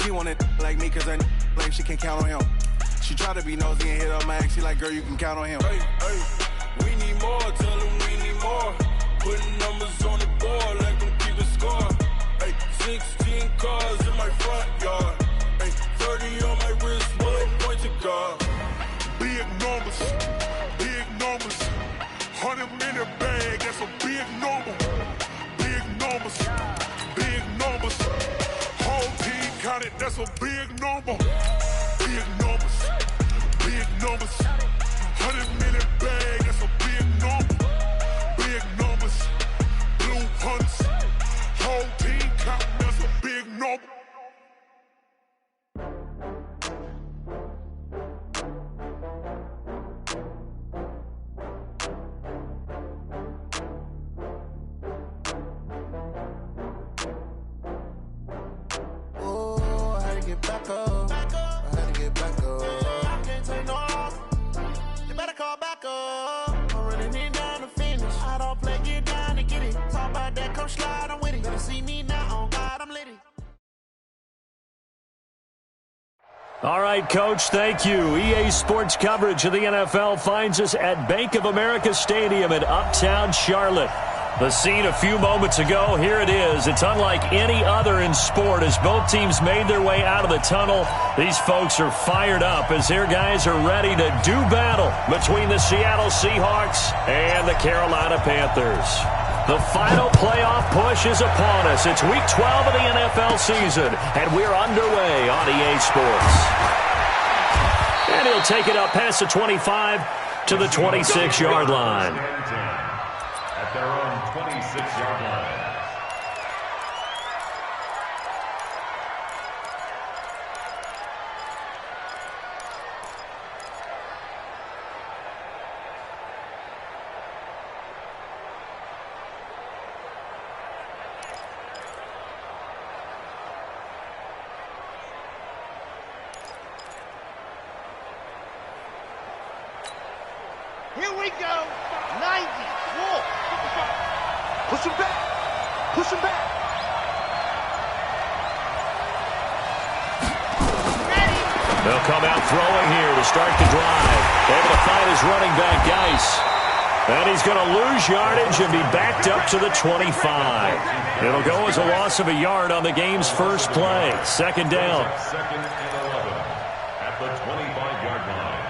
She wanted like me cause her like she can count on him. She try to be nosy and hit up my ex. She like, girl, you can count on him. Hey, hey, we need more, tell them we need more. Putting numbers on the board, like them keep a score. Hey, 16 cars in my front yard. Hey, 30 on my wrist, one point to guard. Big numbers, 100 in the bag, that's a big number. Big numbers, whole team counted, that's a big number. Big numbers, 100 in the bag, that's a big number. Big numbers, blue hunts, whole team counting, that's a big number. Back up. I had to get back up. I can't take no loss. You better call back up. I'm running it down to finish. I don't play, get down to get it. Talk about that, come slide, I'm with it. Better see me now, on God, I'm litty. All right, Coach, thank you. EA Sports coverage of the NFL finds us at Bank of America Stadium in Uptown Charlotte. The scene a few moments ago, here it is. It's unlike any other in sport as both teams made their way out of the tunnel. These folks are fired up as their guys are ready to do battle between the Seattle Seahawks and the Carolina Panthers. The final playoff push is upon us. It's Week 12 of the NFL season, and we're underway on EA Sports. And he'll take it up past the 25 to the 26-yard line. At their own 26-yard line. Here we go. 90. Wolf. Push him back. Push him back. Ready. They'll come out throwing here to start the drive. Able to find his running back, Geis. And he's going to lose yardage and be backed up to the 25. It'll go as a loss of a yard on the game's first play. Second down. Second and 11 at the 25-yard line.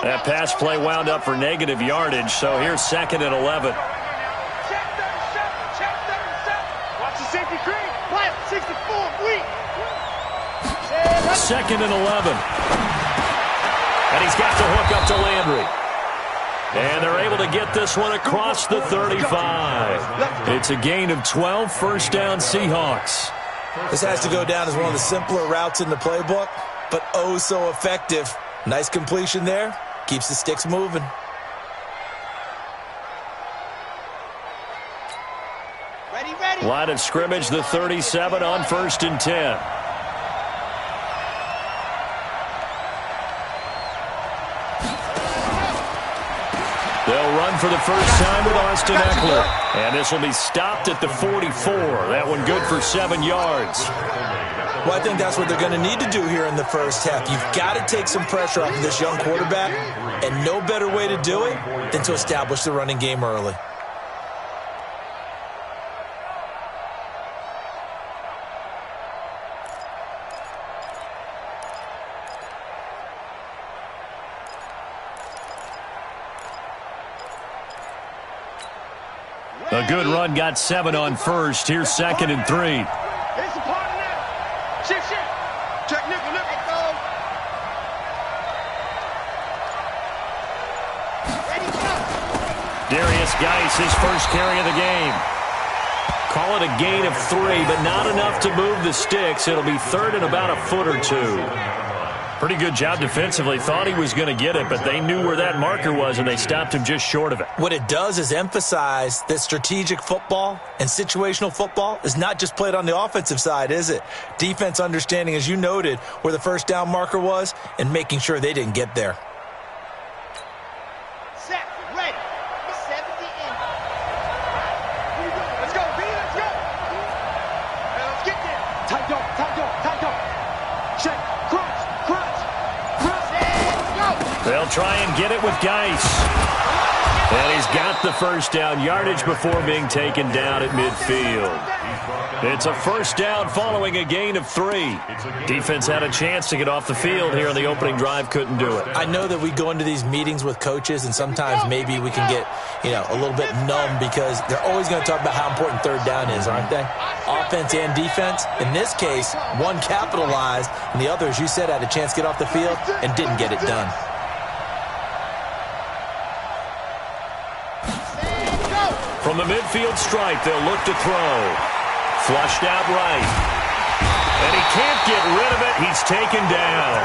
That pass play wound up for negative yardage, so here's second and 11. Check 37. Check 37. Watch the safety green. Play 64. Weak. Second and 11. And he's got the hook up to Landry. And they're able to get this one across the 35. It's a gain of 12, first down Seahawks. This has to go down as one of the simpler routes in the playbook, but oh so effective. Nice completion there. Keeps the sticks moving. Ready. Line of scrimmage, the 37 on 1st and 10. They'll run for the first time with Austin Eckler. And this will be stopped at the 44. That one good for 7 yards. Well, I think that's what they're going to need to do here in the first half. You've got to take some pressure off of this young quarterback, and no better way to do it than to establish the running game early. A good run got 7 on first. Here's second and 3. It's a partner now. Shift. Check nickel. Let's go. Ready, go. Darius Geis, his first carry of the game. Call it a gain of 3, but not enough to move the sticks. It'll be third and about a foot or two. Pretty good job defensively. Thought he was going to get it, but they knew where that marker was, and they stopped him just short of it. What it does is emphasize that strategic football and situational football is not just played on the offensive side, is it? Defense understanding, as you noted, where the first down marker was and making sure they didn't get there. Set. Ready. 70 in. try and get it with Geis. And he's got the first down yardage before being taken down at midfield. It's a first down following a gain of 3. Defense had a chance to get off the field here in the opening drive, couldn't do it. I know that we go into these meetings with coaches, and sometimes maybe we can get, a little bit numb because they're always going to talk about how important third down is, aren't they? Offense and defense. In this case, one capitalized, and the other, as you said, had a chance to get off the field and didn't get it done. From the midfield stripe, they'll look to throw. Flushed out right. And he can't get rid of it. He's taken down.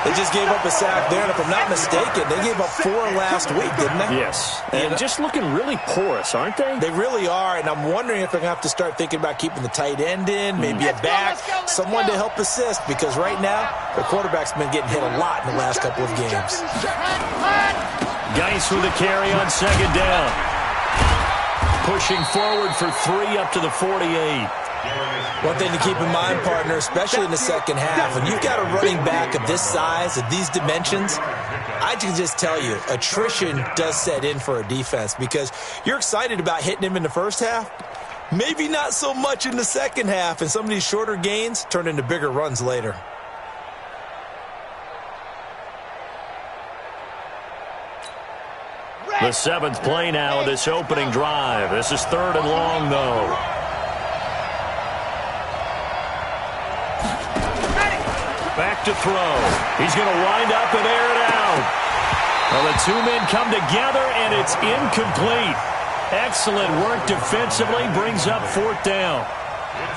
They just gave up a sack there, and if I'm not mistaken, they gave up 4 last week, didn't they? Yes. And just looking really porous, aren't they? They really are, and I'm wondering if they're going to have to start thinking about keeping the tight end in, maybe a back, someone to help assist, because right now, their quarterback's been getting hit a lot in the last couple of games. Geis with a carry on second down. Pushing forward for 3 up to the 48. One thing to keep in mind, partner, especially in the second half, when you've got a running back of this size, of these dimensions, I can just tell you, attrition does set in for a defense because you're excited about hitting him in the first half. Maybe not so much in the second half, and some of these shorter gains turn into bigger runs later. The 7th play now of this opening drive. This is 3rd and long, though. Back to throw. He's going to wind up and air it out. Well, the 2 men come together, and it's incomplete. Excellent work defensively. Brings up 4th down.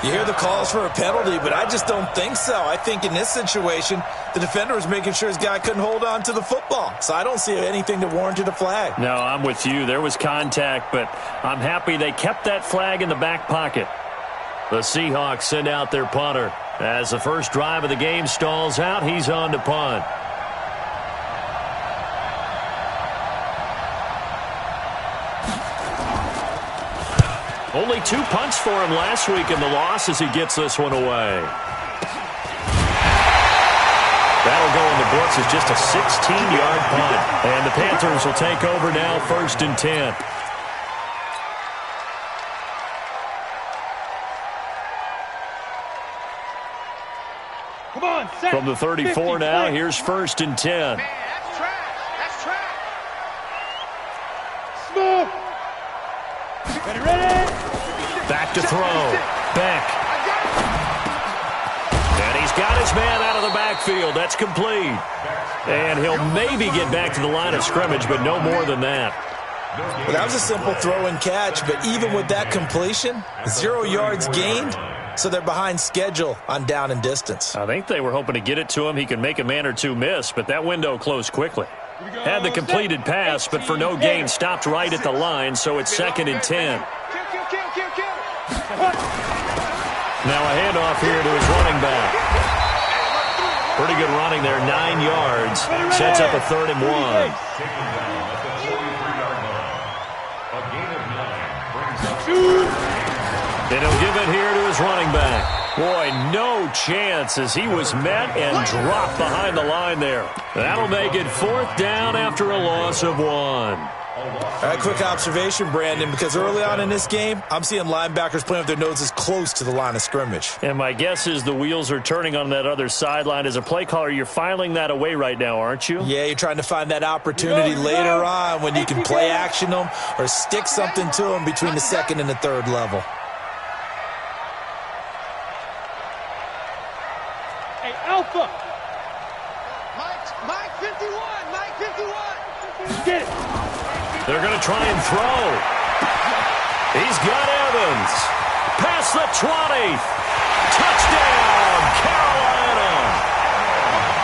You hear the calls for a penalty, but I just don't think so. I think in this situation, the defender was making sure his guy couldn't hold on to the football. So I don't see anything that warranted a flag. No, I'm with you. There was contact, but I'm happy they kept that flag in the back pocket. The Seahawks send out their punter. As the first drive of the game stalls out, he's on to punt. Only 2 punts for him last week in the loss as he gets this one away. That'll go in the books as just a 16-yard punt. And the Panthers will take over now, 1st and 10. Come on, set. From the 34 now, here's 1st and 10. Man, that's trash. That's trash. Smooth. Ready? Back to throw. Beck. And he's got his man out of the backfield. That's complete. And he'll maybe get back to the line of scrimmage, but no more than that. Well, that was a simple throw and catch, but even with that completion, 0 yards gained, so they're behind schedule on down and distance. I think they were hoping to get it to him. He could make a man or 2 miss, but that window closed quickly. Had the completed pass, but for no gain, stopped right at the line, so it's 2nd and 10. Now a handoff here to his running back. Pretty good running there, 9 yards. Sets up a 3rd and 1. And he'll give it here to his running back. Boy, no chance as he was met and dropped behind the line there. That'll make it 4th down after a loss of 1. All right, quick observation, Brandon, because early on in this game, I'm seeing linebackers playing with their noses close to the line of scrimmage. And my guess is the wheels are turning on that other sideline. As a play caller, you're filing that away right now, aren't you? Yeah, you're trying to find that opportunity later on when you can play action them or stick something to them between the 2nd and the 3rd level. Hey, Alpha. Mike 51. Mike 51. Get it. They're going to try and throw. He's got Evans. Past the 20. Touchdown, Carolina.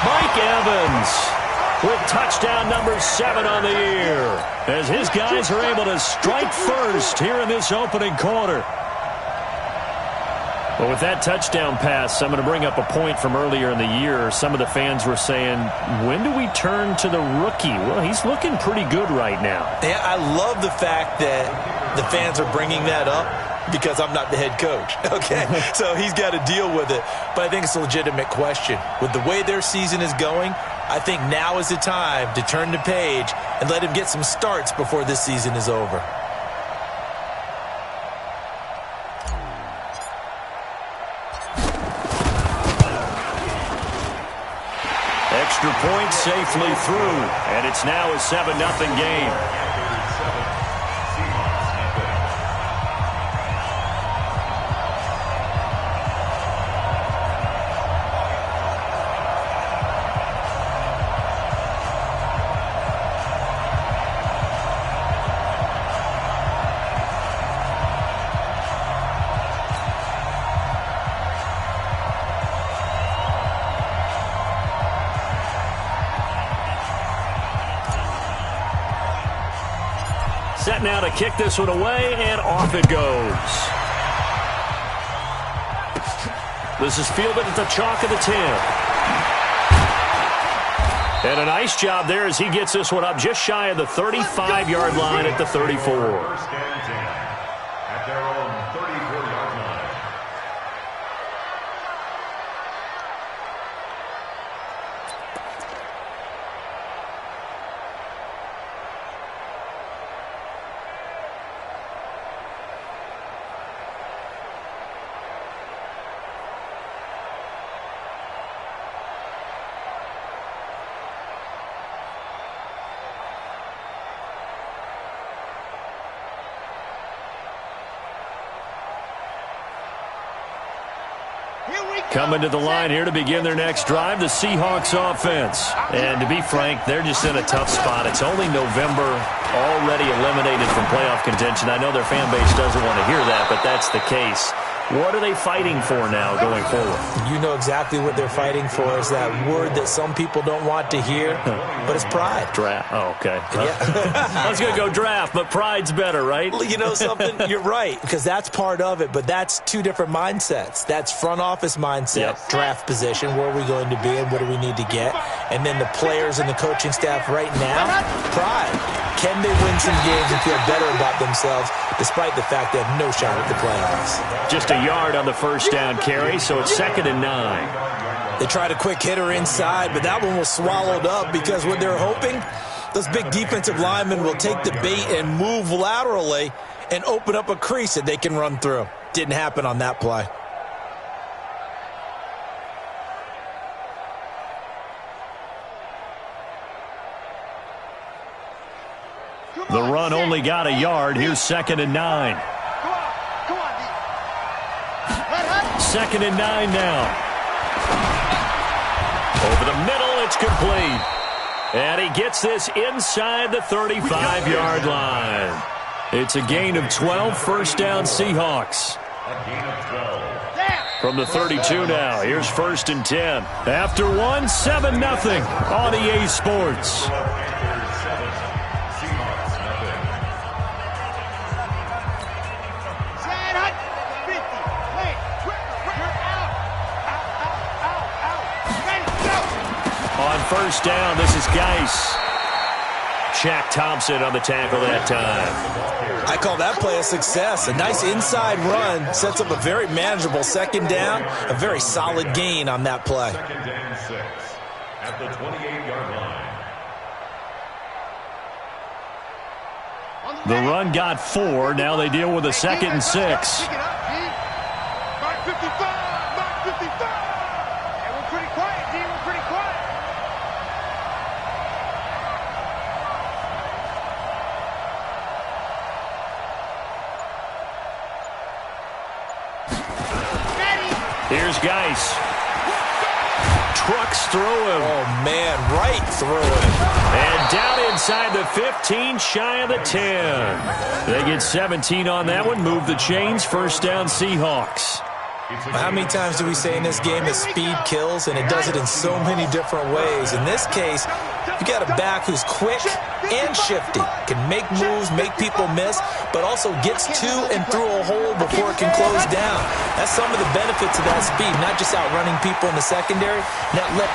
Mike Evans with touchdown number 7 on the year as his guys are able to strike first here in this opening quarter. Well, with that touchdown pass, I'm going to bring up a point from earlier in the year. Some of the fans were saying, when do we turn to the rookie? Well, he's looking pretty good right now. Yeah, I love the fact that the fans are bringing that up because I'm not the head coach. Okay, so he's got to deal with it. But I think it's a legitimate question. With the way their season is going, I think now is the time to turn the page and let him get some starts before this season is over. Extra point safely through, and it's now a 7-0 game. Set now to kick this one away, and off it goes. This is fielded at the chalk of the 10. And a nice job there as he gets this one up just shy of the 35-yard line at the 34. At their own 34-yard line. Coming to the line here to begin their next drive, the Seahawks offense. And to be frank, they're just in a tough spot. It's only November, already eliminated from playoff contention. I know their fan base doesn't want to hear that, but that's the case. What are they fighting for now going forward? You know exactly what they're fighting for. Is that word that some people don't want to hear, but it's pride. Draft. Oh, okay. Yeah. I was going to go draft, but pride's better, right? You know something? You're right, because that's part of it, but that's two different mindsets. That's front office mindset, draft position, where are we going to be and what do we need to get? And then the players and the coaching staff right now, pride. Can they win some games and feel better about themselves despite the fact they have no shot at the playoffs? Just a yard on the first down carry, so it's 2nd and 9. They tried a quick hitter inside, but that one was swallowed up because what they're hoping, those big defensive linemen will take the bait and move laterally and open up a crease that they can run through. Didn't happen on that play. The run only got a yard. Here's 2nd and 9. 2nd and 9 now. Over the middle, it's complete. And he gets this inside the 35-yard line. It's a gain of 12, first down Seahawks. A gain of 12. From the 32 now, here's 1st and 10. After one, 7-0 on EA Sports. First down, this is Geis. Shaq Thompson on the tackle that time. I call that play a success. A nice inside run sets up a very manageable 2nd down. A very solid gain on that play. 2nd and 6 at the 28-yard line. The run got 4. Now they deal with a 2nd and 6. Mark 55, Mark 55. Hey, we're pretty quiet, D. We're pretty quiet. Here's Geis. Trucks through him. Oh, man, right through him. And down inside the 15, shy of the 10. They get 17 on that one. Move the chains. First down, Seahawks. How many times do we say in this game that speed kills, and it does it in so many different ways? In this case, you got a back who's quick and shifty, can make moves, make people miss, but also gets to and through a hole before it can close down. That's some of the benefits of that speed, not just outrunning people in the secondary.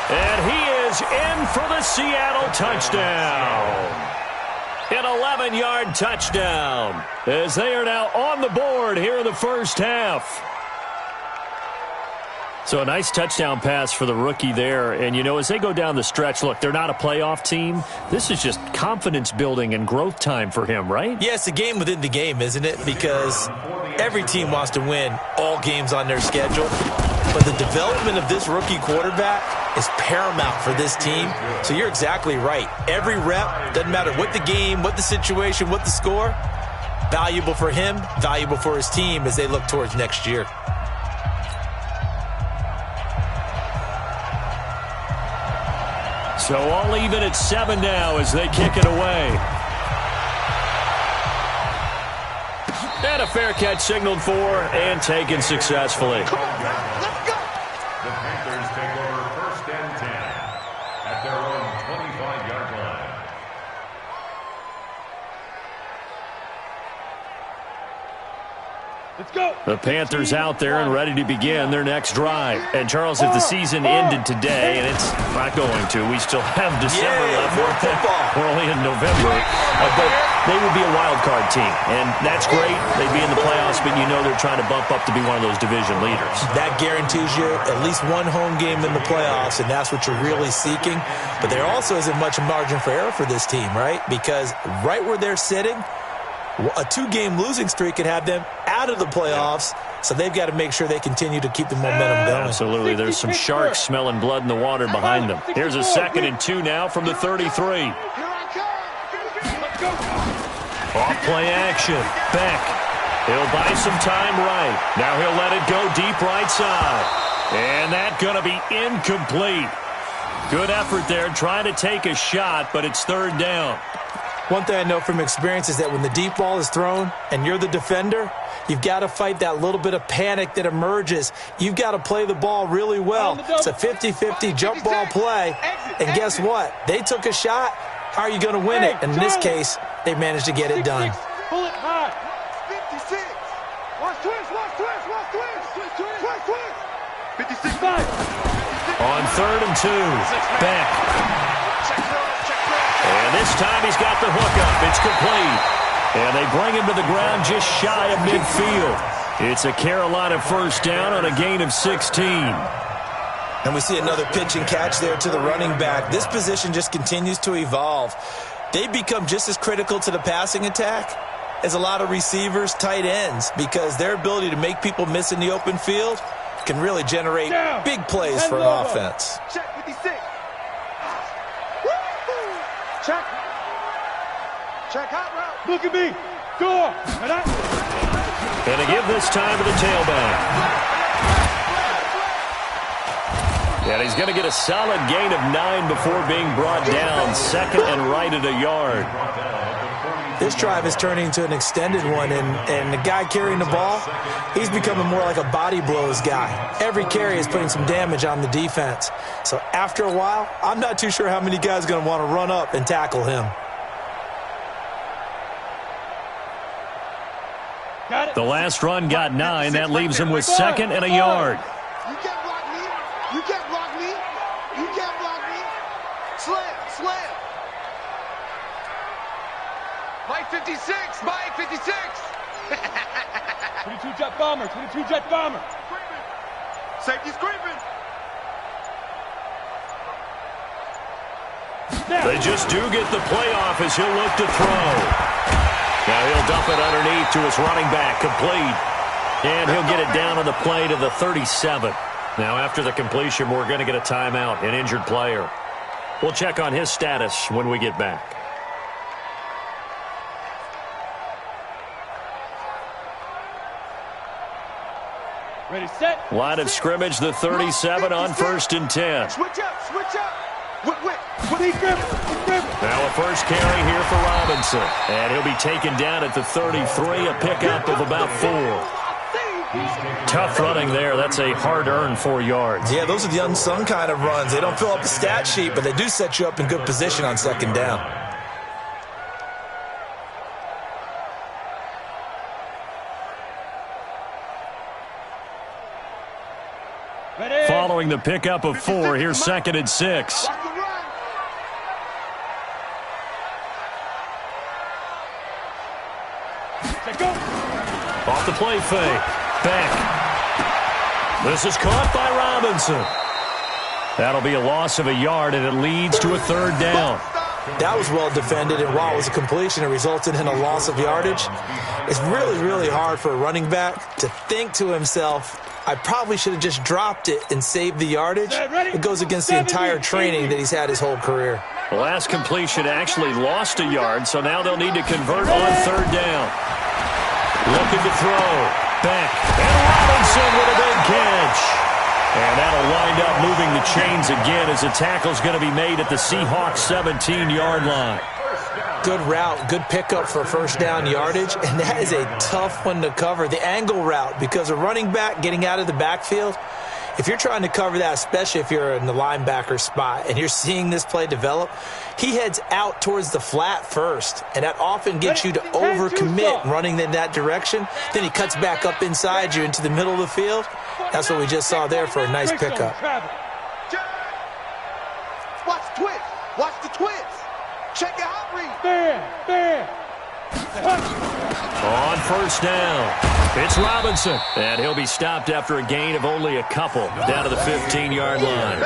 And he is in for the Seattle touchdown. An 11-yard touchdown as they are now on the board here in the first half. So a nice touchdown pass for the rookie there. And, you know, as they go down the stretch, look, they're not a playoff team. This is just confidence building and growth time for him, right? Yeah, it's a game within the game, isn't it? Because every team wants to win all games on their schedule. But the development of this rookie quarterback is paramount for this team. So you're exactly right. Every rep, doesn't matter what the game, what the situation, what the score, valuable for him, valuable for his team as they look towards next year. So all even at 7 now as they kick it away. And a fair catch signaled for and taken successfully. The Panthers take over 1st and 10 at their own 25-yard line. Let's go. The Panthers out there and ready to begin their next drive. And, Charles, if the season ended today, and it's not going to, we still have December left. We're only in November. But they would be a wild card team, and that's great. They'd be in the playoffs, but you know they're trying to bump up to be one of those division leaders. That guarantees you at least one home game in the playoffs, and that's what you're really seeking. But there also isn't much margin for error for this team, right? Because right where they're sitting, a 2-game losing streak could have them out of the playoffs, so they've got to make sure they continue to keep the momentum going. Absolutely. There's some sharks smelling blood in the water behind them. Here's a 2nd and 2 now from the 33. Off play action. Beck. He'll buy some time right. Now he'll let it go deep right side. And that's going to be incomplete. Good effort there trying to take a shot, but it's 3rd down. One thing I know from experience is that when the deep ball is thrown and you're the defender, you've got to fight that little bit of panic that emerges. You've got to play the ball really well. It's a 50-50 jump ball play. And guess what? They took a shot. How are you going to win it? And in this case, they managed to get it done. Pull it high. 56. Watch twist, watch twist, watch twist. Twist, twist. 56. On 3rd and 2. Beck. And this time he's got the hook up. It's complete. And they bring him to the ground just shy of midfield. It's a Carolina 1st down on a gain of 16. And we see another pitch and catch there to the running back. This position just continues to evolve. They become just as critical to the passing attack as a lot of receivers, tight ends, because their ability to make people miss in the open field can really generate big plays for an offense. Check 56. Check. Check hot route. Look at me. Go. And to give this time to the tailback. And he's going to get a solid gain of 9 before being brought down. 2nd and right at a yard. This drive is turning into an extended one, and the guy carrying the ball, he's becoming more like a body blows guy. Every carry is putting some damage on the defense. So after a while, I'm not too sure how many guys are going to want to run up and tackle him. The last run got 9. That leaves him with 2nd and a yard. You can't block me. You can't block me. You can't block me. Slam, slam. Mike 56, Mike 56. 22 jet bomber, 22 jet bomber. Safety's creeping. They just do get the playoff as he'll look to throw. Now he'll dump it underneath to his running back, complete. And he'll get it down on the play to the 37. Now after the completion, we're going to get a timeout, an injured player. We'll check on his status when we get back. Ready, set. Line of scrimmage, the 37 on 1st and 10. Switch up, switch up. Now a first carry here for Robinson. And he'll be taken down at the 33, a pickup of about 4. Tough running there. That's a hard-earned 4 yards. Yeah, those are the unsung kind of runs. They don't fill up the stat sheet, but they do set you up in good position on 2nd down. Following the pickup of 4, here's 2nd and 6. Off the play fake. Back. This is caught by Robinson. That'll be a loss of a yard, and it leads to a third down. That was well defended, and while it was a completion, it resulted in a loss of yardage. It's really, really hard for a running back to think to himself, I probably should have just dropped it and saved the yardage. It goes against the entire training that he's had his whole career. The last completion actually lost a yard, so now they'll need to convert on third down. Looking to throw. Back. And Robinson with a big catch. And that'll wind up moving the chains again as the tackle's going to be made at the Seahawks 17-yard line. Good route, good pickup for first down yardage, and that is a tough one to cover. The angle route, because a running back getting out of the backfield, if you're trying to cover that, especially if you're in the linebacker spot and you're seeing this play develop, he heads out towards the flat first, and that often gets you to overcommit running in that direction. Then he cuts back up inside you into the middle of the field. That's what we just saw there for a nice pickup. Watch the twist. Watch the twist. Check your hot read. On first down, it's Robinson. And he'll be stopped after a gain of only a couple down to the 15-yard line.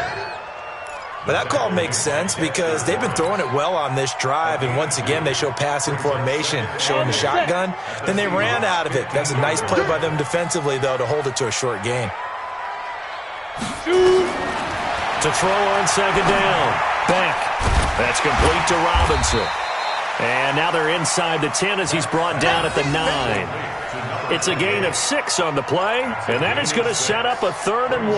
But that call makes sense because they've been throwing it well on this drive, and once again they show passing formation, showing the shotgun. Then they ran out of it. That's a nice play by them defensively, though, to hold it to a short gain. To throw on second down. Back. That's complete to Robinson. And now they're inside the 10 as he's brought down at the 9. It's a gain of 6 on the play, and that is going to set up a 3rd and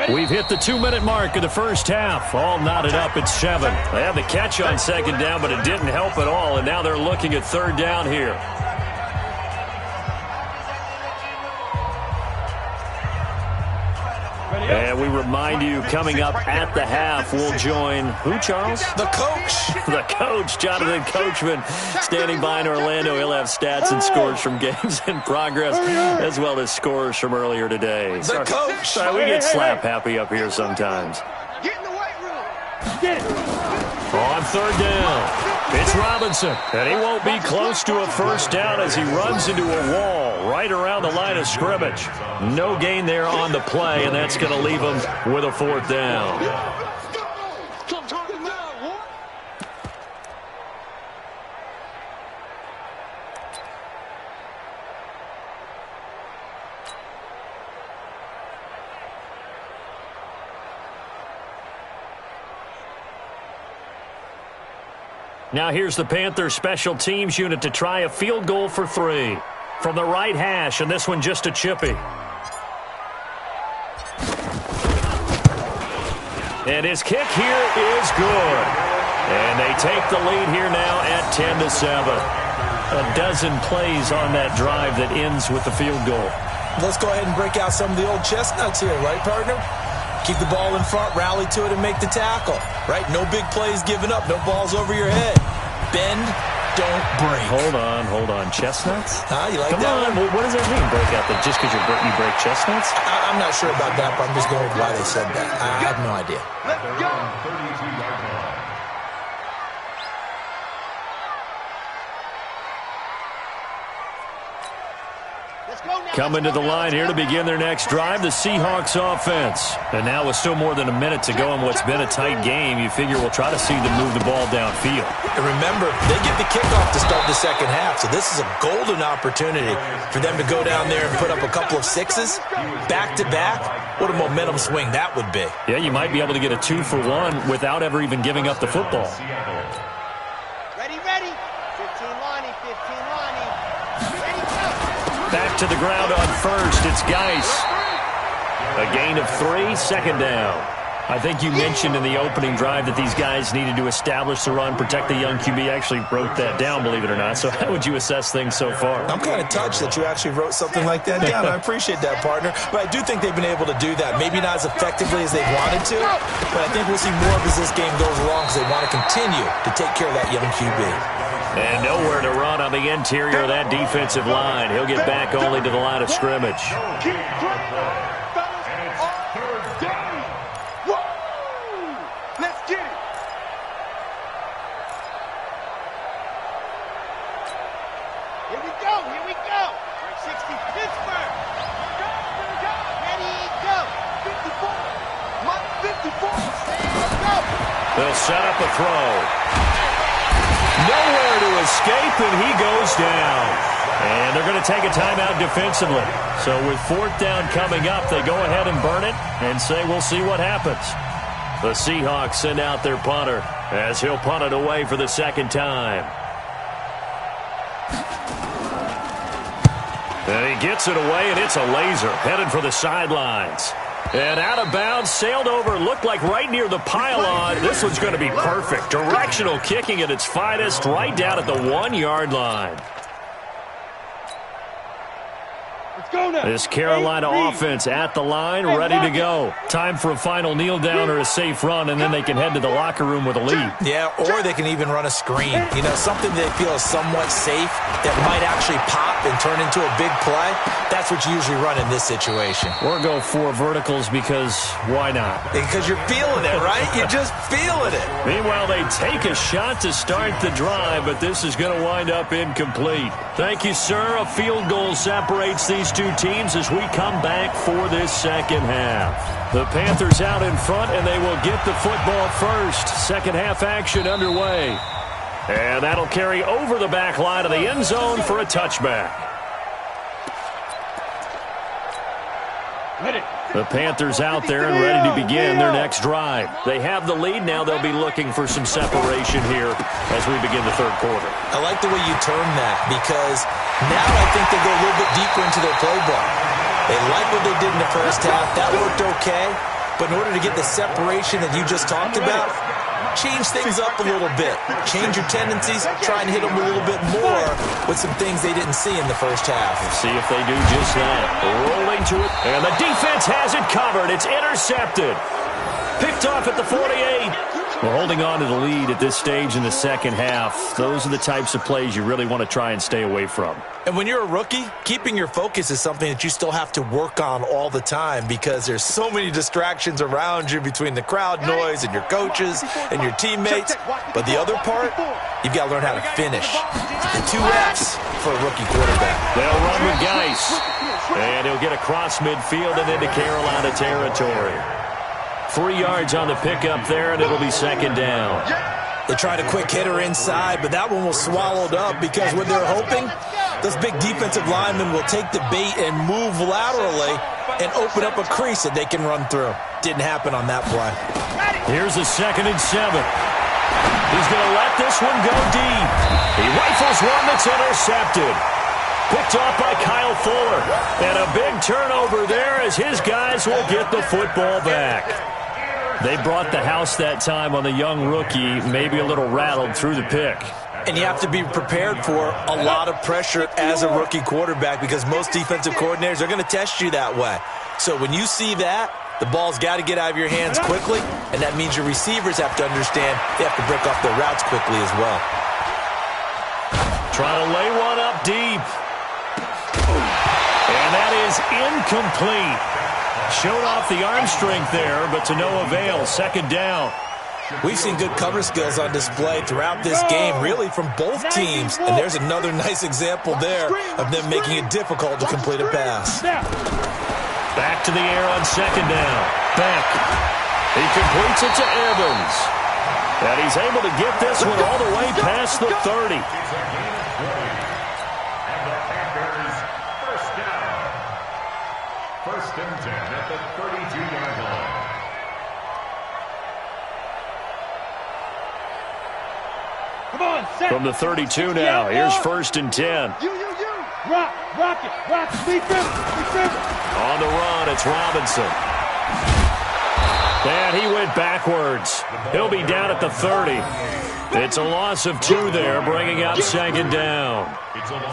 1. We've hit the 2-minute mark of the first half. All knotted up at 7. They had the catch on second down, but it didn't help at all, and now they're looking at third down here. And we remind you, coming up at the half, we'll join who, Charles? The coach. The coach, Jonathan Coachman, standing by in Orlando. He'll have stats and scores from games in progress, as well as scores from earlier today. The coach. Sorry, we get slap happy up here sometimes. Get in the weight room. Get it. On third down, it's Robinson, and he won't be close to a first down as he runs into a wall right around the line of scrimmage. No gain there on the play, and that's going to leave him with a 4th down. Now here's the Panthers special teams unit to try a field goal for 3. From the right hash, and this one just a chippy. And his kick here is good. And they take the lead here now at 10-7. A dozen plays on that drive that ends with the field goal. Let's go ahead and break out some of the old chestnuts here, right, partner? Keep the ball in front, rally to it, and make the tackle, right? No big plays given up, no balls over your head. Bend, don't break. Hold on. Chestnuts? You like Come that on. one? What does that mean, break out? Just because you break chestnuts? I'm not sure about that, but I'm just going with why they said that. I have no idea. Let's go. Coming to the line here to begin their next drive, the Seahawks offense. And now with still more than a minute to go in what's been a tight game, you figure we'll try to see them move the ball downfield. And remember, they get the kickoff to start the second half, so this is a golden opportunity for them to go down there and put up a couple of 6s back-to-back. What a momentum swing that would be. Yeah, you might be able to get a 2-for-1 without ever even giving up the football. Ready. 15 Lonnie. Ready, go. Back to the ground on first. It's Geis. A gain of 3, second down. I think you mentioned in the opening drive that these guys needed to establish the run, protect the young QB. I actually wrote that down, believe it or not. So how would you assess things so far? I'm kind of touched that you actually wrote something like that down. I appreciate that, partner. But I do think they've been able to do that. Maybe not as effectively as they wanted to, but I think we'll see more of as this game goes along because they want to continue to take care of that young QB. And nowhere to run on the interior of that defensive line. He'll get back only to the line of scrimmage. Here we go. 60, Pittsburgh. Ready, go. 54. 54. Go. They'll set up a throw. Nowhere to escape, and he goes down. And they're going to take a timeout defensively. So with 4th down coming up, they go ahead and burn it and say we'll see what happens. The Seahawks send out their punter as he'll punt it away for the 2nd time. And he gets it away, and it's a laser headed for the sidelines. And out of bounds, sailed over, looked like right near the pylon. This one's going to be perfect. Directional kicking at its finest, right down at the 1-yard line. This Carolina offense at the line, ready to go. Time for a final kneel down or a safe run, and then they can head to the locker room with a lead. Yeah, or they can even run a screen. You know, something they feel is somewhat safe that might actually pop and turn into a big play. That's what you usually run in this situation. Or go 4 verticals because why not? Because you're feeling it, right? You're just feeling it. Meanwhile, they take a shot to start the drive, but this is going to wind up incomplete. Thank you, sir. A field goal separates these two teams as we come back for this 2nd half. The Panthers out in front, and they will get the football first. 2nd half action underway. And that'll carry over the back line of the end zone for a touchback. The Panthers out there and ready to begin their next drive. They have the lead. Now they'll be looking for some separation here as we begin the 3rd quarter. I like the way you term that because now I think they go a little bit deeper into their playbook. They like what they did in the 1st half. That worked okay. But in order to get the separation that you just talked about, change things up a little bit. Change your tendencies. Try and hit them a little bit more with some things they didn't see in the 1st half. Let's see if they do just that. Rolling to it. And the defense has it covered. It's intercepted. Picked off at the 48. Well, holding on to the lead at this stage in the 2nd half, those are the types of plays you really want to try and stay away from. And when you're a rookie, keeping your focus is something that you still have to work on all the time because there's so many distractions around you between the crowd noise and your coaches and your teammates. But the other part, you've got to learn how to finish. The 2 F's for a rookie quarterback. They'll run with Geis. And he'll get across midfield and into Carolina territory. 3 yards on the pickup there, and it'll be 2nd down. They tried a quick hitter inside, but that one was swallowed up because what they're hoping, those big defensive linemen will take the bait and move laterally and open up a crease that they can run through. Didn't happen on that play. Here's a 2nd and 7. He's going to let this one go deep. He rifles one that's intercepted. Picked off by Kyle Fuller. And a big turnover there as his guys will get the football back. They brought the house that time on the young rookie, maybe a little rattled through the pick. And you have to be prepared for a lot of pressure as a rookie quarterback because most defensive coordinators are going to test you that way. So when you see that, the ball's got to get out of your hands quickly, and that means your receivers have to understand they have to break off their routes quickly as well. Trying to lay one up deep. And that is incomplete. Showed off the arm strength there, but to no avail. 2nd down. We've seen good cover skills on display throughout this game, really from both teams. And there's another nice example there of them making it difficult to complete a pass. Back to the air on 2nd down. Beck. He completes it to Evans. And he's able to get this one all the way past the 30. First and 10 at the 32-yard line. Come on, set. From the 32 now, here's 1st and 10. Rock it, beat them. On the run, it's Robinson. And he went backwards. He'll be down at the 30. It's a loss of 2 there, bringing up 2nd down.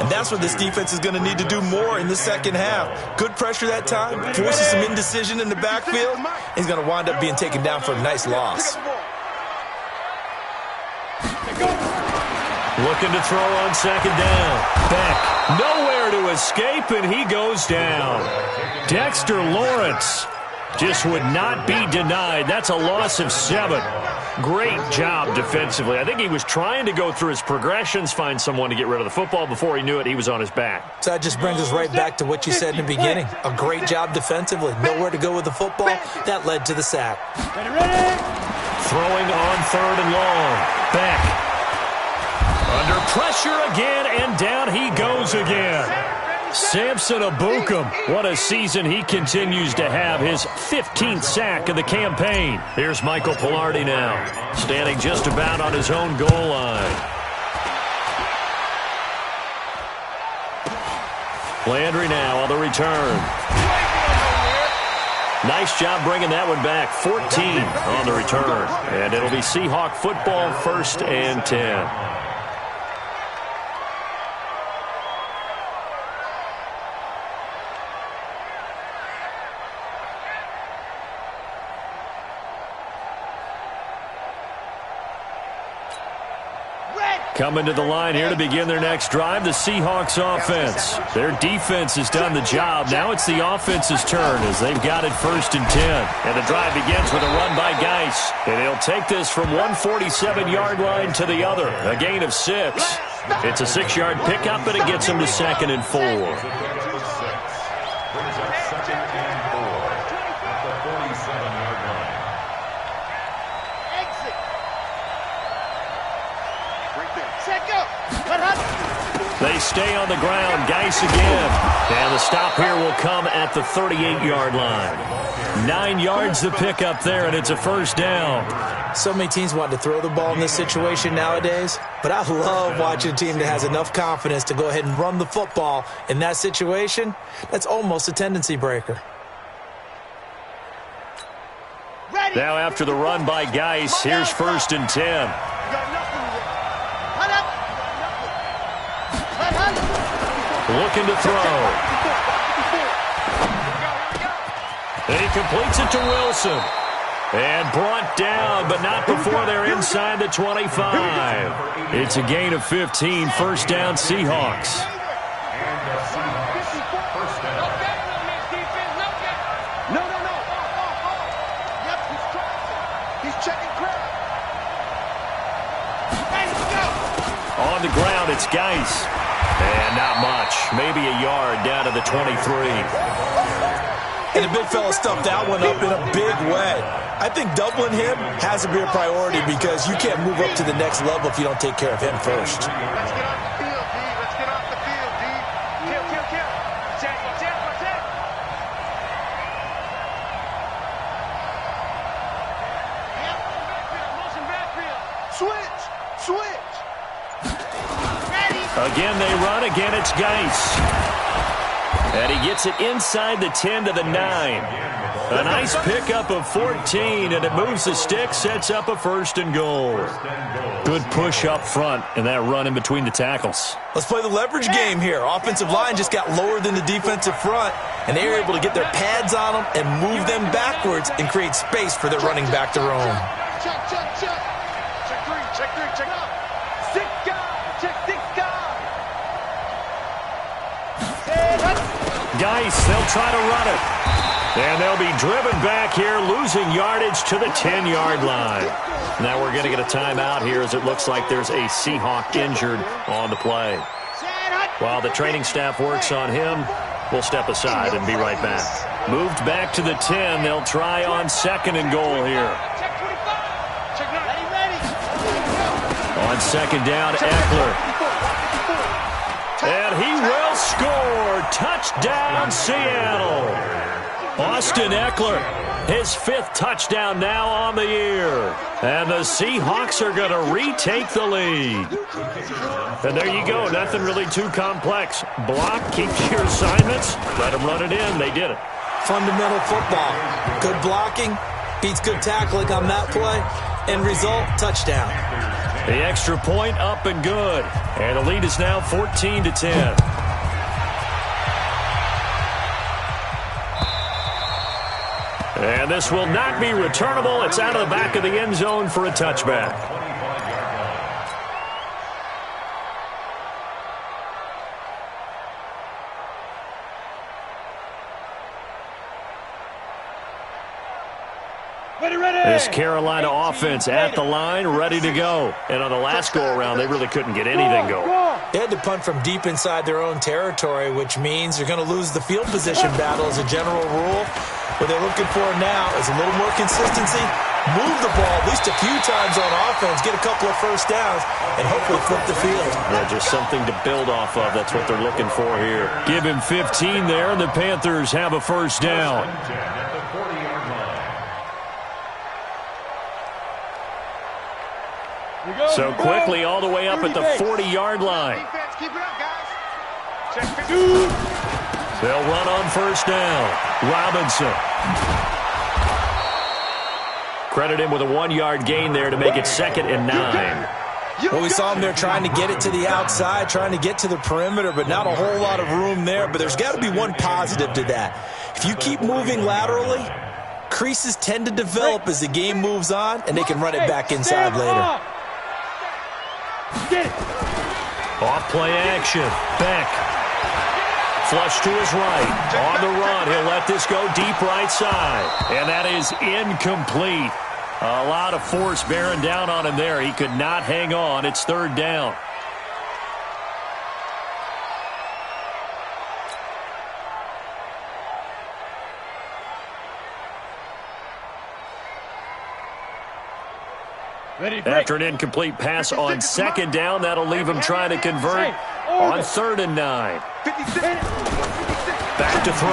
And that's what this defense is going to need to do more in the 2nd half. Good pressure that time, forces some indecision in the backfield. He's going to wind up being taken down for a nice loss. Looking to throw on 2nd down. Beck, nowhere to escape, and he goes down. Dexter Lawrence just would not be denied. That's a loss of 7. Great job defensively. I think he was trying to go through his progressions, find someone to get rid of the football. Before he knew it, he was on his back. So that just brings us right back to what you said in the beginning. A great job defensively. Nowhere to go with the football. That led to the sack. Throwing on 3rd and long. Beck. Under pressure again, and down he goes again. Samson Abukum, what a season he continues to have, his 15th sack of the campaign. Here's Michael Pilardi now, standing just about on his own goal line. Landry now on the return. Nice job bringing that one back. 14 on the return. And it'll be Seahawk football, 1st and 10. Coming to the line here to begin their next drive, the Seahawks offense. Their defense has done the job. Now it's the offense's turn as they've got it 1st and 10. And the drive begins with a run by Geis. And he'll take this from 147-yard line to the other. A gain of 6. It's a 6-yard pickup, and it gets him to 2nd and 4. They stay on the ground. Geis again. And the stop here will come at the 38-yard line. 9 yards to pick up there, and it's a 1st down. So many teams want to throw the ball in this situation nowadays, but I love watching a team that has enough confidence to go ahead and run the football in that situation. That's almost a tendency breaker. Now after the run by Geis, here's 1st and 10. Looking to throw. And he completes it to Wilson. And brought down, but not before they're inside the 25. It's a gain of 15, 1st down Seahawks. On the ground, it's Geis. And not much. Maybe a yard down to the 23. And the big fella stuffed that one up in a big way. I think doubling him has to be a priority because you can't move up to the next level if you don't take care of him first. Let's get off the field, D. Let's get off the field, D. Kill. Check. Motion backfield. Switch. Again, they run. Again, it's Geis. And he gets it inside the 10 to the 9. A nice pickup of 14, and it moves the stick, sets up a 1st and goal. Good push up front, and that run in between the tackles. Let's play the leverage game here. Offensive line just got lower than the defensive front, and they were able to get their pads on them and move them backwards and create space for their running back to roam. Check 3. Check up. 6 guys. Check 6 guys. Geis, they'll try to run it. And they'll be driven back here, losing yardage to the 10-yard line. Now we're going to get a timeout here as it looks like there's a Seahawk injured on the play. While the training staff works on him, we'll step aside and be right back. Moved back to the 10. They'll try on 2nd and goal here. On 2nd down, Eckler. And he will score. Touchdown, Seattle. Austin Eckler, his 5th touchdown now on the year. And the Seahawks are going to retake the lead. And there you go. Nothing really too complex. Block, keep your assignments, let them run it in. They did it. Fundamental football. Good blocking beats good tackling on that play. End result, touchdown. The extra point up and good. And the lead is now 14-10. And this will not be returnable. It's out of the back of the end zone for a touchback. This Carolina offense at the line, ready to go. And on the last go-around, they really couldn't get anything going. They had to punt from deep inside their own territory, which means they're going to lose the field position battle as a general rule. What they're looking for now is a little more consistency, move the ball at least a few times on offense, get a couple of first downs, and hopefully flip the field. Yeah, just something to build off of. That's what they're looking for here. Give him 15 there, and the Panthers have a first down. So quickly all the way up at the 40-yard line. They'll run on first down. Robinson. Credit him with a 1-yard gain there to make it 2nd and 9. Well, we saw him there trying to get it to the outside, trying to get to the perimeter, but not a whole lot of room there. But there's got to be one positive to that. If you keep moving laterally, creases tend to develop as the game moves on, and they can run it back inside later. Off play action. Beck. Flush to his right. On the run. He'll let this go deep right side. And that is incomplete. A lot of force bearing down on him there. He could not hang on. It's 3rd down. After an incomplete pass on 2nd down, that'll leave him trying to convert on 3rd and 9. Back to throw.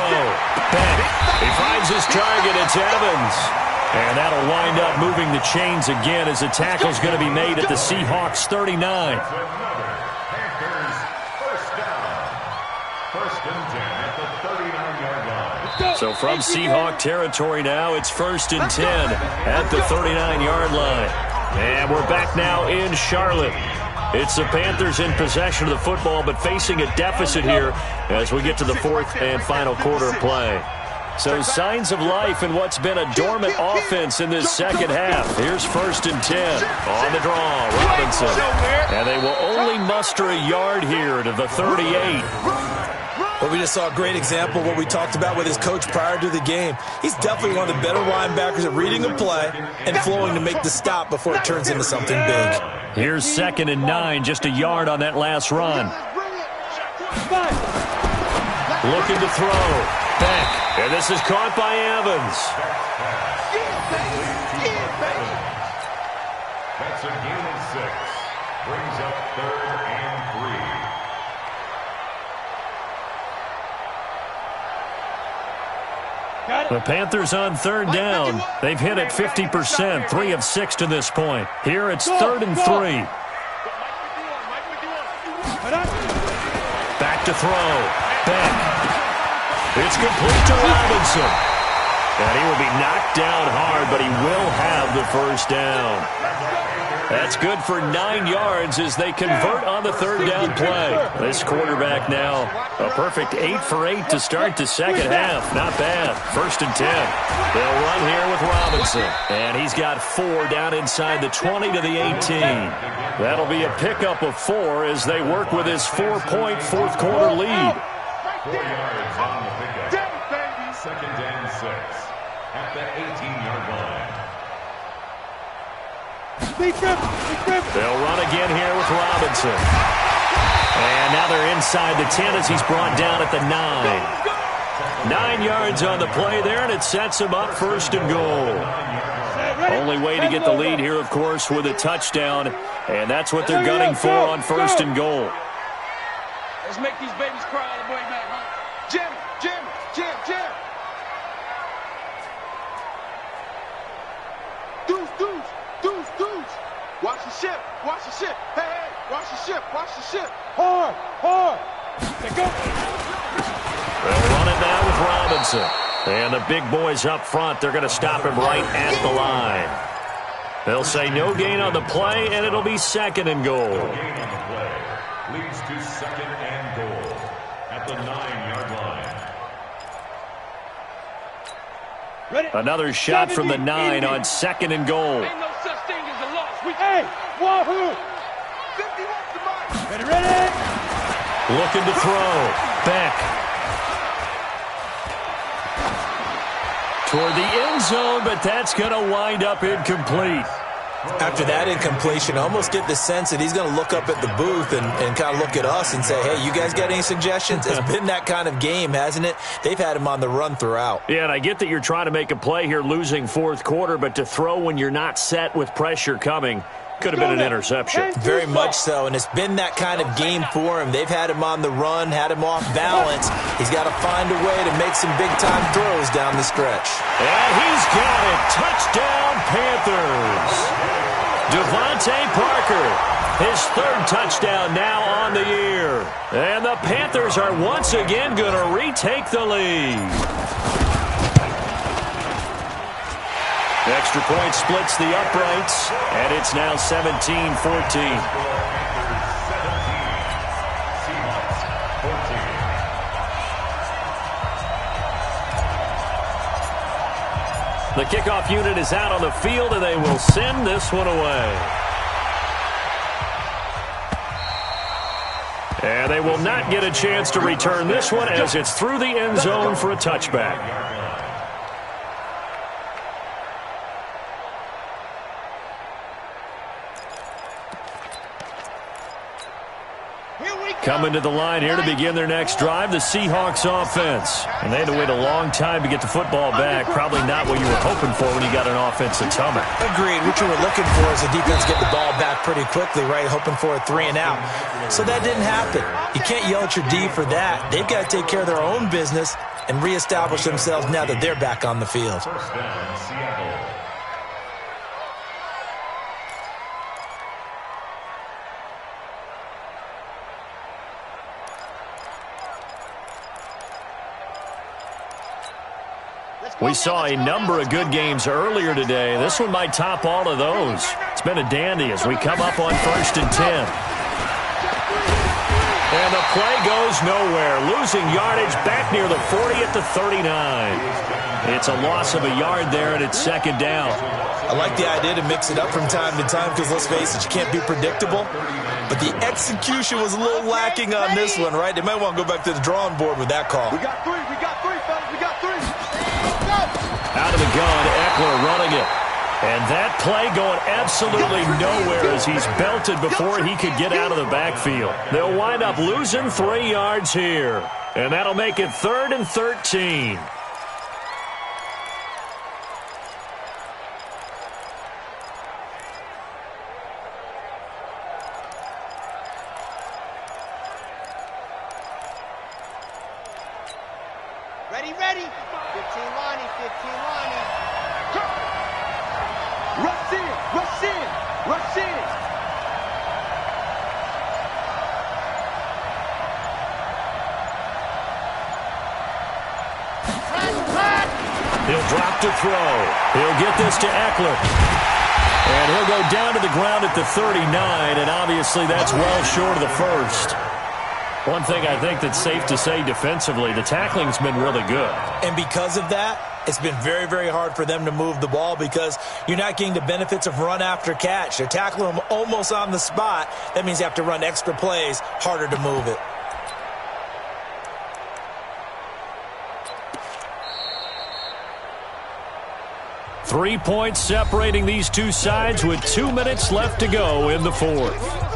Beck. He finds his target. It's Evans. And that'll wind up moving the chains again as the tackle's going to be made at the Seahawks 39. So from Seahawk territory now, it's 1st and 10 at the 39-yard line. And we're back now in Charlotte. It's the Panthers in possession of the football, but facing a deficit here as we get to the 4th and final quarter of play. So signs of life in what's been a dormant offense in this second half. Here's 1st and 10. On the draw, Robinson. And they will only muster a yard here to the 38. Well, we just saw a great example of what we talked about with his coach prior to the game. He's definitely one of the better linebackers at reading a play and flowing to make the stop before it turns into something big. Here's 2nd and 9, just a yard on that last run. Looking to throw. Beck. And this is caught by Evans. That's a gain of 6. Brings up 3rd and 3. The Panthers on 3rd down. They've hit it 50%, 3 of 6 to this point. Here it's 3rd and 3. Back to throw. Beck. It's complete to Robinson. And he will be knocked down hard, but he will have the first down. That's good for 9 yards as they convert on the 3rd down play. This quarterback now, a perfect 8 for 8 to start the second half. Not bad. 1st and 10. They'll run here with Robinson. And he's got 4 down inside the 20 to the 18. That'll be a pickup of 4 as they work with his 4-point 4th quarter lead. 4 yards on the pickup. 2nd and 6 at the 18-yard line. They'll run again here with Robinson. And now they're inside the 10 as he's brought down at the 9. 9 yards on the play there, and it sets him up 1st and goal. Only way to get the lead here, of course, with a touchdown, and that's what they're gunning for on 1st and goal. Let's make these babies cry all the way back home. Jim. Dudes. Watch the ship. Hey, watch the ship. Hard. They go. They'll run it now with Robinson. And the big boys up front, they're going to stop him right at the line. They'll say no gain on the play, and it'll be 2nd and goal. No gain on the play. Leads to 2nd and goal at the 9-yard line. Another shot from the 9 on 2nd and goal. Ain't no such thing as a loss. Hey, wahoo! 51 ready? Looking to throw. Beck. toward the end zone, but that's going to wind up incomplete. After that incompletion, I almost get the sense that he's going to look up at the booth and kind of look at us and say, hey, you guys got any suggestions? It's been that kind of game, hasn't it? They've had him on the run throughout. Yeah, and I get that you're trying to make a play here losing fourth quarter, but to throw when you're not set with pressure coming could have been an interception. Very much so, and it's been that kind of game for him. They've had him on the run, had him off balance. He's got to find a way to make some big-time throws down the stretch. And he's got it. Touchdown, Panthers. Devontae Parker, his third touchdown now on the year. And the Panthers are once again going to retake the lead. The extra point splits the uprights, and it's now 17-14. The kickoff unit is out on the field, and they will send this one away. And they will not get a chance to return this one as it's through the end zone for a touchback. Coming to the line here to begin their next drive, the Seahawks offense. And they had to wait a long time to get the football back. Probably not what you were hoping for when you got an offense that's humming. Agreed. What you were looking for is the defense get the ball back pretty quickly, right? Hoping for a 3-and-out. So that didn't happen. You can't yell at your D for that. They've got to take care of their own business and reestablish themselves now that they're back on the field. First down, Seattle. We saw a number of good games earlier today. This one might top all of those. It's been a dandy as we come up on 1st and 10. And the play goes nowhere. Losing yardage back near the 40 at the 39. It's a loss of a yard there, and it's second down. I like the idea to mix it up from time to time because, let's face it, you can't be predictable. But the execution was a little lacking on this one, right? They might want to go back to the drawing board with that call. We got three, fellas. We got three. Out of the gun, Eckler running it. And that play going absolutely nowhere as he's belted before he could get out of the backfield. They'll wind up losing 3 yards here. And that'll make it 3rd and 13. Ready. 15 Lonnie. Rush in. He'll drop to throw. He'll get this to Eckler. And he'll go down to the ground at the 39, and obviously that's well short of the first. One thing I think that's safe to say defensively, the tackling's been really good. And because of that, it's been very, very hard for them to move the ball because you're not getting the benefits of run after catch. They're tackling them almost on the spot. That means you have to run extra plays, harder to move it. Three points separating these two sides with 2 minutes left to go in the fourth.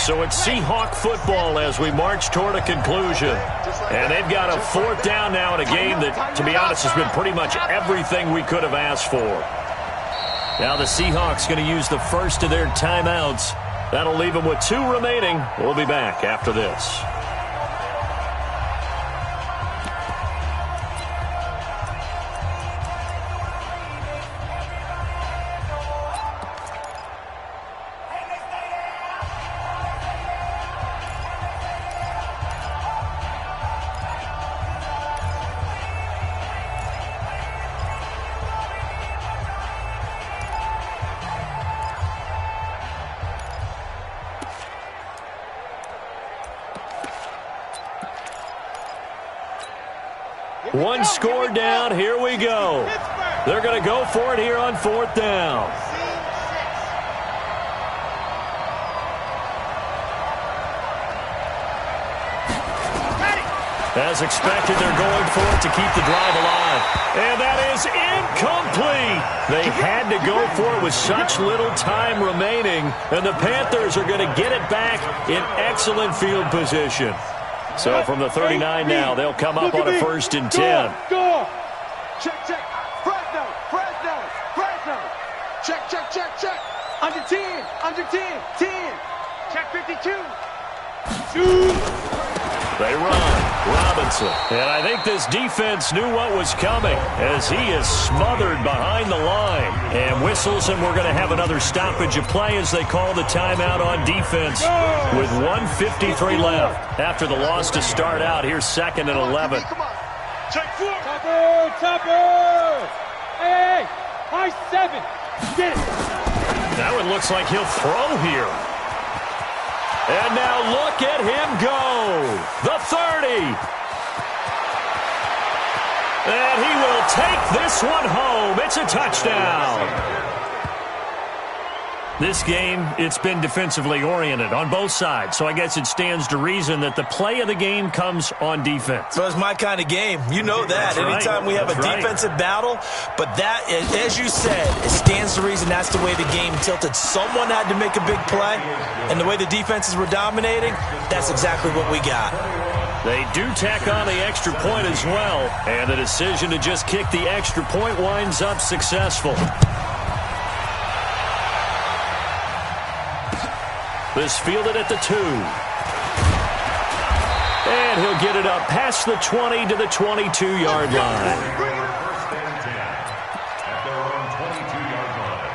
So it's Seahawk football as we march toward a conclusion. And they've got a 4th down now in a game that, to be honest, has been pretty much everything we could have asked for. Now the Seahawks going to use the first of their timeouts. That'll leave them with 2 remaining. We'll be back after this. One score down. Here we go. They're going to go for it here on 4th down. As expected, they're going for it to keep the drive alive. And that is incomplete. They had to go for it with such little time remaining. And the Panthers are going to get it back in excellent field position. So from the 39 now, they'll come up on a 1st and 10. Go. Check, check. Fresno. Check, check, check, check. Under 10. 10. Check 52. They run. Robinson. And I think this defense knew what was coming as he is smothered behind the line. And whistles, and we're going to have another stoppage of play as they call the timeout on defense with 1:53 left. After the loss to start out, here's 2nd and 11. Check 4. Topper. Hey, high 7. Get it. That one looks like he'll throw here. And now look at him go. The 30. And he will take this one home. It's a touchdown. This game, it's been defensively oriented on both sides, so I guess it stands to reason that the play of the game comes on defense. So it's my kind of game. You know that. That's anytime we have a defensive battle, but that, as you said, it stands to reason that's the way the game tilted. Someone had to make a big play, and the way the defenses were dominating, that's exactly what we got. They do tack on the extra point as well, and the decision to just kick the extra point winds up successful. This fielded at the 2. And he'll get it up past the 20 to the 22-yard line. First and 10 at their own 22-yard line.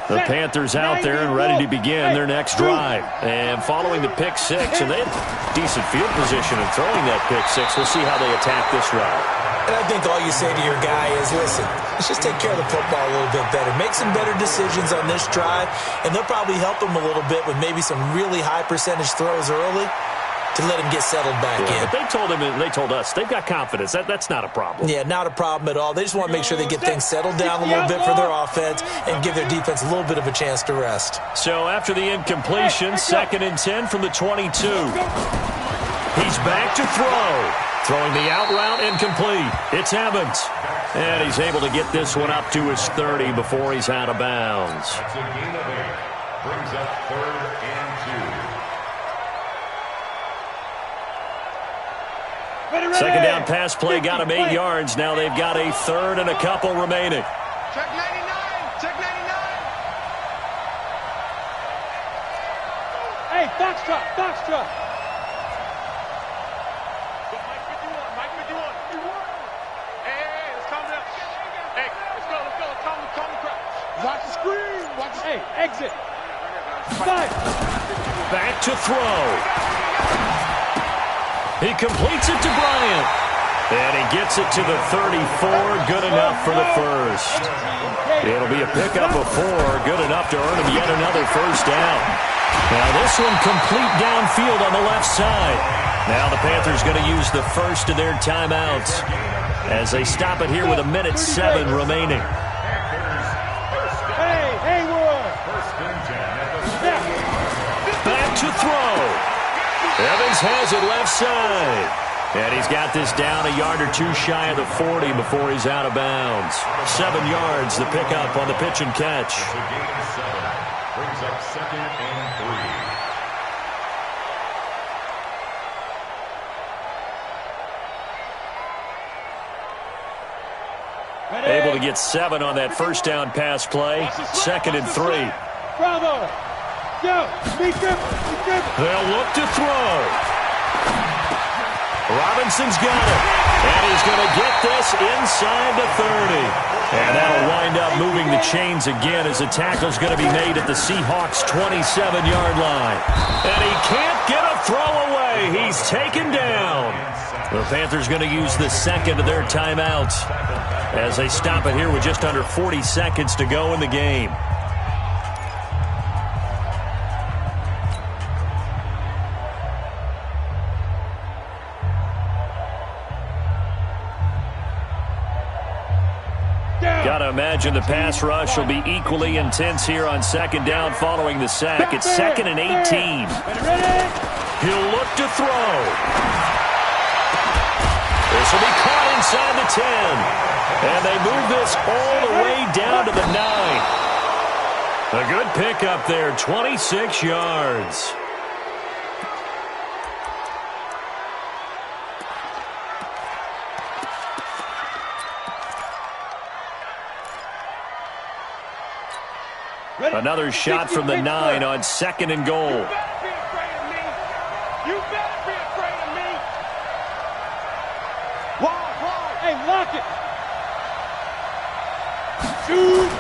The Panthers out there and ready to begin their next drive. And following the pick 6, and they have decent field position in throwing that pick 6. We'll see how they attack this route. And I think all you say to your guy is, listen, let's just take care of the football a little bit better. Make some better decisions on this drive, and they'll probably help them a little bit with maybe some really high percentage throws early to let him get settled back in. But they told us they've got confidence. That's not a problem. Yeah, not a problem at all. They just want to make sure they get things settled down a little bit for their offense and give their defense a little bit of a chance to rest. So after the incompletion, 2nd and 10 from the 22. He's back to throw. Throwing the out route incomplete. It's Evans. And he's able to get this one up to his 30 before he's out of bounds. That's a gain of 8. Brings up 3rd and 2. Second down pass play got him 8 yards. Now they've got a 3rd and a couple remaining. Check 99. Check 99. Hey, box truck. Mike 51. Hey, let's calm down. Hey, let's go. Calm the crowd. Watch the screen. Hey, exit. Stop. Back to throw. He completes it to Bryant. And he gets it to the 34. Good enough for the first. It'll be a pickup of 4. Good enough to earn him yet another first down. Now this one complete downfield on the left side. Now the Panthers going to use the first of their timeouts as they stop it here with 1:07 remaining. Hey, Haywood. Back to throw. Evans has it left side. And he's got this down a yard or 2 shy of the 40 before he's out of bounds. 7 yards, the pickup on the pitch and catch. It's a gain of 7. Brings up 2nd and 3. Able to get 7 on that first down pass play. 2nd and 3. Bravo. Go. They'll look to throw. Robinson's got it. And he's going to get this inside the 30. And that'll wind up moving the chains again as the tackle's going to be made at the Seahawks' 27-yard line. And he can't get a throw away. He's taken down. The Panthers going to use the second of their timeouts as they stop it here with just under 40 seconds to go in the game. Got to imagine the pass rush will be equally intense here on second down following the sack. It's 2nd and 18. He'll look to throw. This will be caught inside the 10. And they move this all the way down to the 9. A good pickup there, 26 yards. Another shot from the 9 on 2nd and goal. You better be afraid of me. You better be afraid of me. Wide. Hey, lock it. Shoot.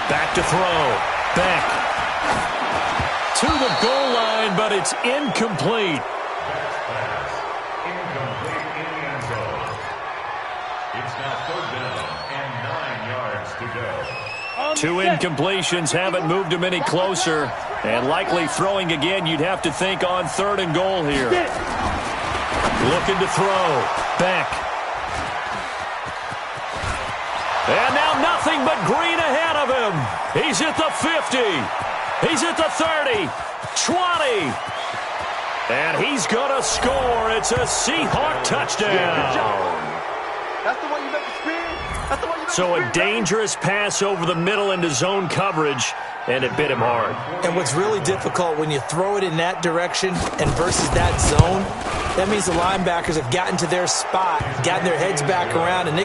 Back to throw. Back. To the goal line, but it's incomplete. Pass. Incomplete in the end zone. It's now 3rd down and 9 yards to go. 2 incompletions haven't moved him any closer. And likely throwing again, you'd have to think on 3rd and goal here. Looking to throw. Back. And now nothing but green ahead of him. He's at the 50. He's at the 30. 20. And he's going to score. It's a Seahawk touchdown. That's the way you make the spin. That's the way you make the So spin. a dangerous pass over the middle into zone coverage, and it bit him hard. And what's really difficult when you throw it in that direction and versus that zone, that means the linebackers have gotten to their spot, gotten their heads back around, and